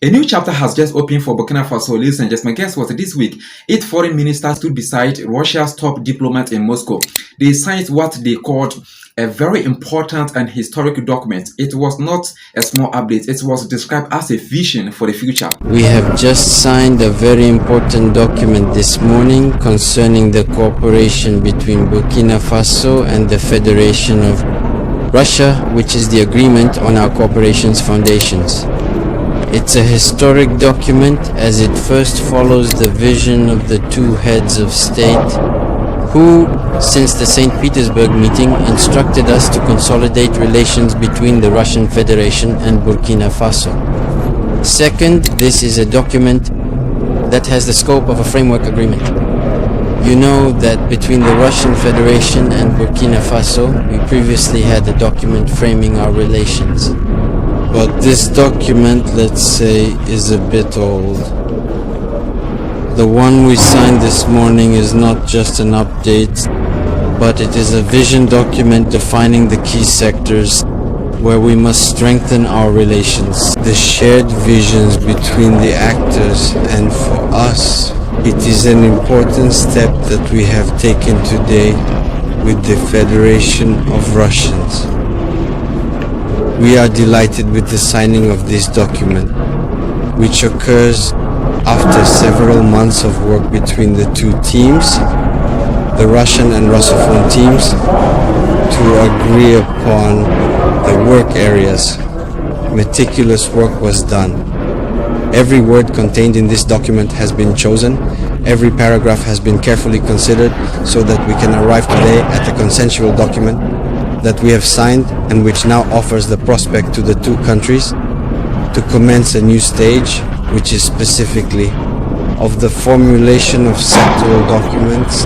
A new chapter has just opened for Burkina Faso. Ladies and gentlemen, guess what? This week, 8 foreign ministers stood beside Russia's top diplomat in Moscow. They signed what they called a very important and historic document. It was not a small update. It was described as a vision for the future. We have just signed a very important document this morning concerning the cooperation between Burkina Faso and the Federation of Russia, which is the agreement on our cooperation's foundations. It's a historic document as it first follows the vision of the two heads of state who, since the St. Petersburg meeting, instructed us to consolidate relations between the Russian Federation and Burkina Faso. Second, this is a document that has the scope of a framework agreement. You know that between the Russian Federation and Burkina Faso, we previously had a document framing our relations. But this document, let's say, is a bit old. The one we signed this morning is not just an update, but it is a vision document defining the key sectors where we must strengthen our relations. The shared visions between the actors, and for us, it is an important step that we have taken today with the Federation of Russians. We are delighted with the signing of this document, which occurs after several months of work between the two teams, the Russian and Russophone teams, to agree upon the work areas. Meticulous work was done. Every word contained in this document has been chosen. Every paragraph has been carefully considered so that we can arrive today at a consensual document that we have signed and which now offers the prospect to the two countries to commence a new stage, which is specifically of the formulation of sectoral documents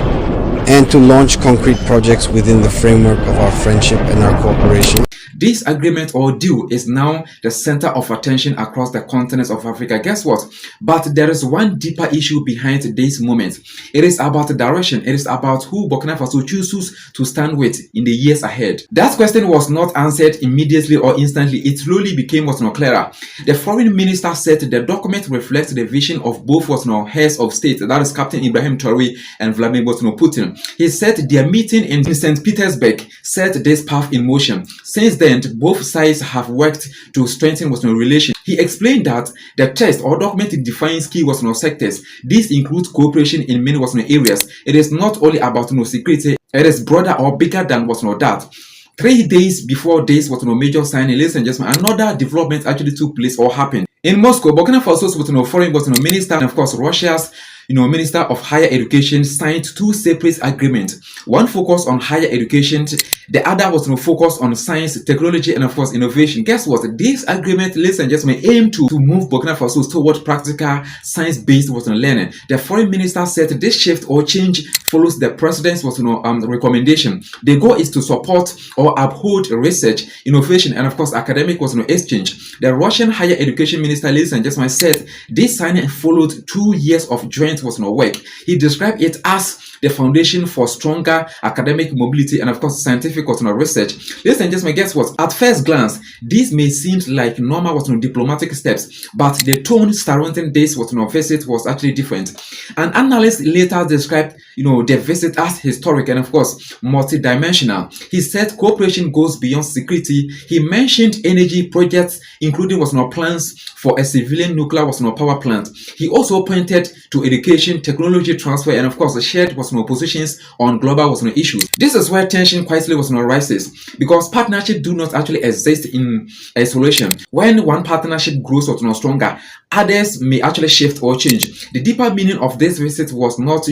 and to launch concrete projects within the framework of our friendship and our cooperation. This agreement or deal is now the center of attention across the continent of Africa. Guess what? But there is one deeper issue behind this moment. It is about the direction. It is about who Burkina Faso chooses to stand with in the years ahead. That question was not answered immediately or instantly. It slowly became what's not clearer. The foreign minister said the document reflects the vision of both what's not heads of state, that is Captain Ibrahim Traore and Vladimir Putin. He said their meeting in St. Petersburg set this path in motion. Since then, both sides have worked to strengthen Western relations. He explained that the text or document defines key Western sectors. This includes cooperation in many Western areas. It is not only about security, it is broader or bigger than that. 3 days before this major signing, ladies and gentlemen, another development actually took place or happened. In Moscow, Burkina Faso's foreign minister and of course Russia's Minister of Higher Education signed two separate agreements. One focused on higher education, the other was focused on science, technology, and of course innovation. Guess what? This agreement, ladies and gentlemen, aim to move Burkina Faso toward practical science-based learning. The foreign minister said this shift or change follows the president's recommendation. The goal is to support or uphold research, innovation, and of course academic exchange. The Russian higher education minister, ladies and gentlemen, said this signing followed 2 years of joint work. He described it as the foundation for stronger academic mobility and of course scientific research. Ladies and gentlemen, guess what? At first glance, this may seem like normal diplomatic steps, but the tone surrounding this visit was actually different. An analyst later described the visit as historic and of course multidimensional. He said cooperation goes beyond security. He mentioned energy projects, including plans for a civilian nuclear power plant. He also pointed to education, technology transfer, and of course shared positions on global issues. This is where tension quietly rises, because partnerships do not actually exist in isolation. When one partnership grows stronger, others may actually shift or change. The deeper meaning of this visit was not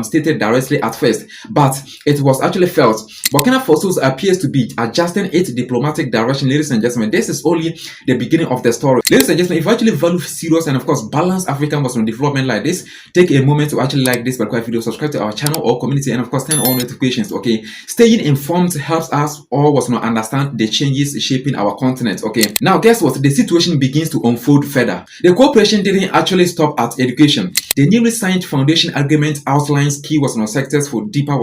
stated directly at first, but it was actually felt. Burkina Faso appears to be adjusting its diplomatic direction. Ladies and gentlemen, this is only the beginning of the story. Ladies and gentlemen, if you actually value serious and of course balanced African development like this, take a moment to actually like this particular video, subscribe to our channel or community, and of course turn on notifications. Okay, staying informed helps us all understand the changes shaping our continent. Okay, now guess what? The situation begins to unfold further. The cooperation didn't actually stop at education. The newly signed foundation agreement outlines key sectors for deeper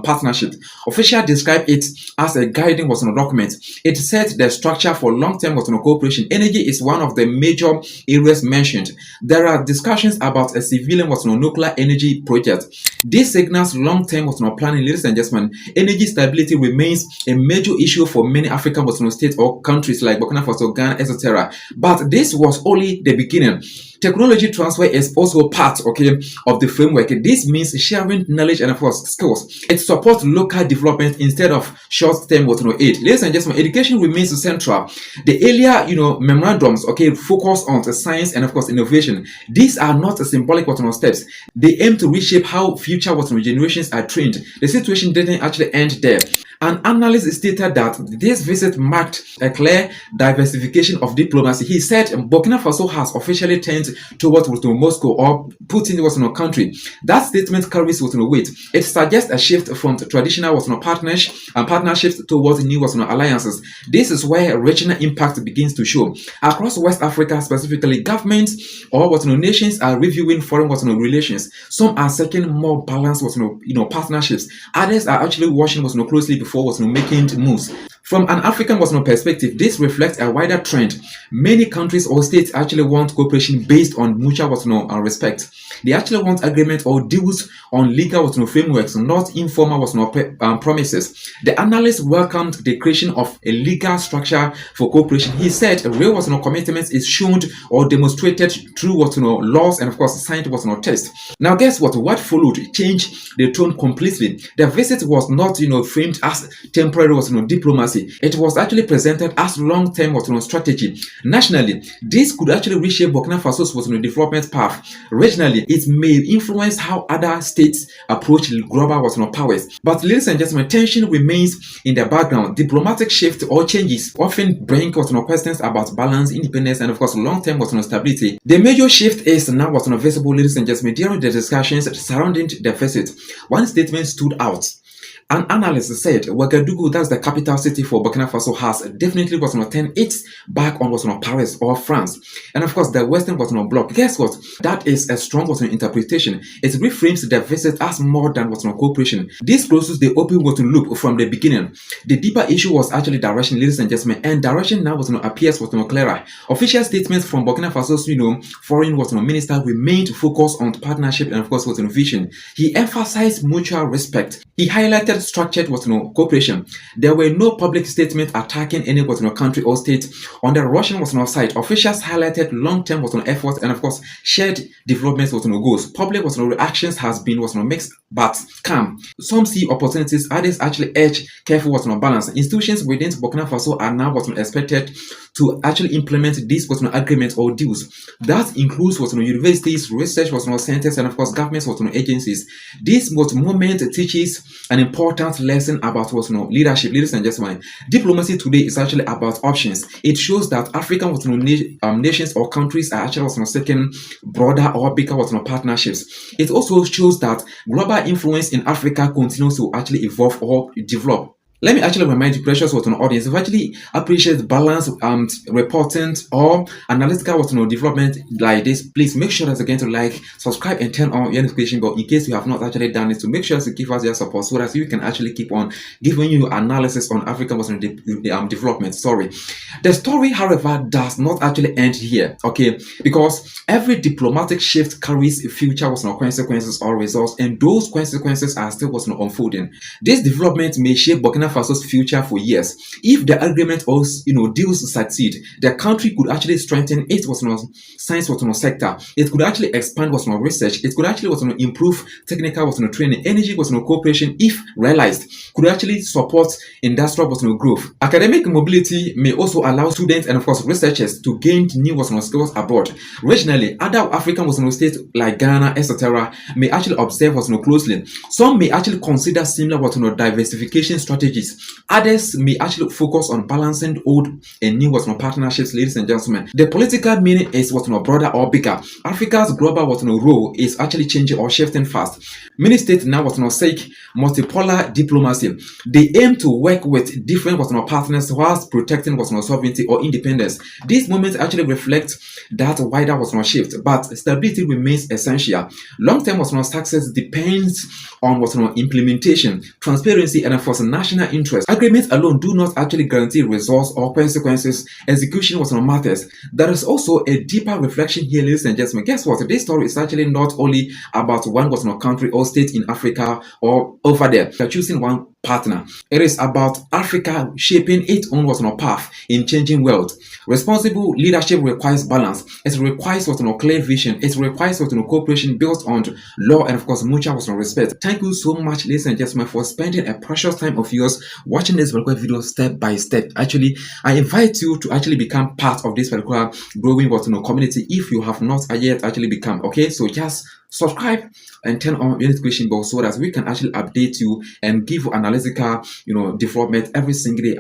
partnership. Officials describe it as a guiding document. It sets the structure for long-term cooperation. Energy is one of the major areas mentioned. There are discussions about a civilian nuclear energy project. This signals long-term planning. Ladies and gentlemen, energy stability remains a major issue for many African states or countries like Burkina Faso, Ghana, etc. But this was only the beginning. Technology transfer is also part, of the framework. This means sharing knowledge and, of course, skills. It supports local development instead of short-term aid. Ladies and gentlemen, education remains central. The earlier, memorandums, focus on science and, of course, innovation. These are not symbolic steps. They aim to reshape how future generations are trained. The situation didn't actually end there. An analyst stated that this visit marked a clear diversification of diplomacy. He said Burkina Faso has officially turned towards Moscow or Putin country. That statement carries weight. It suggests a shift from traditional partnerships towards new alliances. This is where regional impact begins to show. Across West Africa, specifically, governments or nations are reviewing foreign relations. Some are seeking more balanced partnerships. Others are actually watching closely before making moves. From an African perspective, this reflects a wider trend. Many countries or states actually want cooperation based on mutual respect. They actually want agreement or deals on legal frameworks, not informal promises. The analyst welcomed the creation of a legal structure for cooperation. He said real commitment is shown or demonstrated through laws and, of course, signed text. Now, guess what? What followed changed the tone completely. The visit was not framed as temporary diplomacy. It was actually presented as long-term strategy. Nationally, this could actually reshape Burkina Faso's development path. Regionally, it may influence how other states approach global powers. But ladies and gentlemen, tension remains in the background. Diplomatic shifts or changes often bring questions about balance, independence, and, of course, long-term stability. The major shift is now visible, ladies and gentlemen, during the discussions surrounding the visit. One statement stood out. An analyst said Ouagadougou, that's the capital city for Burkina Faso, has definitely turned its back on Paris or France. And of course, the Western bloc. Guess what? That is a strong interpretation. It reframes the visit as more than cooperation. This closes the open loop from the beginning. The deeper issue was actually direction, ladies and gentlemen, and direction now appears clearer. Official statements from Burkina Faso's foreign minister remained focused on partnership and, of course, vision. He emphasized mutual respect. He highlighted structured cooperation. There were no public statements attacking any country or state. On the Russian side, officials highlighted long-term efforts and, of course, shared development goals. Public reactions has been mixed but calm. Some see opportunities, others actually urge careful balance. Institutions within Burkina Faso are now expected to actually implement these agreements or deals. That includes universities, research centers, and, of course, government agencies. This moment teaches an important lesson about leadership. Ladies and gentlemen, diplomacy today is actually about options. It shows that African nations or countries are actually seeking broader or bigger partnerships. It also shows that global influence in Africa continues to actually evolve or develop. Let me actually remind you, precious audience, if you actually appreciate balanced reporting or analytical development like this, please make sure that again to like, subscribe, and turn on your notification bell in case you have not actually done it. So make sure to give us your support so that we can actually keep on giving you analysis on African development. The story, however, does not actually end here, because every diplomatic shift carries future consequences or results, and those consequences are still unfolding. This development may shape Burkina Faso's future for years. If the agreement or deals succeed, the country could actually strengthen its science sector. It could actually expand research. It could actually improve technical training. Energy cooperation, if realized, could actually support industrial growth. Academic mobility may also allow students and, of course, researchers to gain new skills abroad. Regionally, other African states like Ghana, etc., may actually observe closely. Some may actually consider similar diversification strategies strategies. Others may actually focus on balancing old and new partnerships, ladies and gentlemen. The political meaning is broader or bigger. Africa's global role is actually changing or shifting fast. Many states now seek multipolar diplomacy. They aim to work with different partners whilst protecting sovereignty or independence. These moments actually reflect that wider shift, but stability remains essential. Long-term success depends on implementation, transparency, and of course national interest. Agreements alone do not actually guarantee results or consequences. Execution matters. There is also a deeper reflection here, ladies and gentlemen. Guess what? This story is actually not only about one country or state in Africa or over there. They're choosing one partner. It is about Africa shaping its own path in changing world. Responsible leadership requires balance. It requires clear vision. It requires cooperation built on law and of course mutual respect. Thank you so much, ladies and gentlemen, for spending a precious time of yours watching this particular video step by step. Actually, I invite you to actually become part of this particular growing community if you have not yet actually become. Okay, so just subscribe and turn on your notification bell so that we can actually update you and give you analytical development every single day.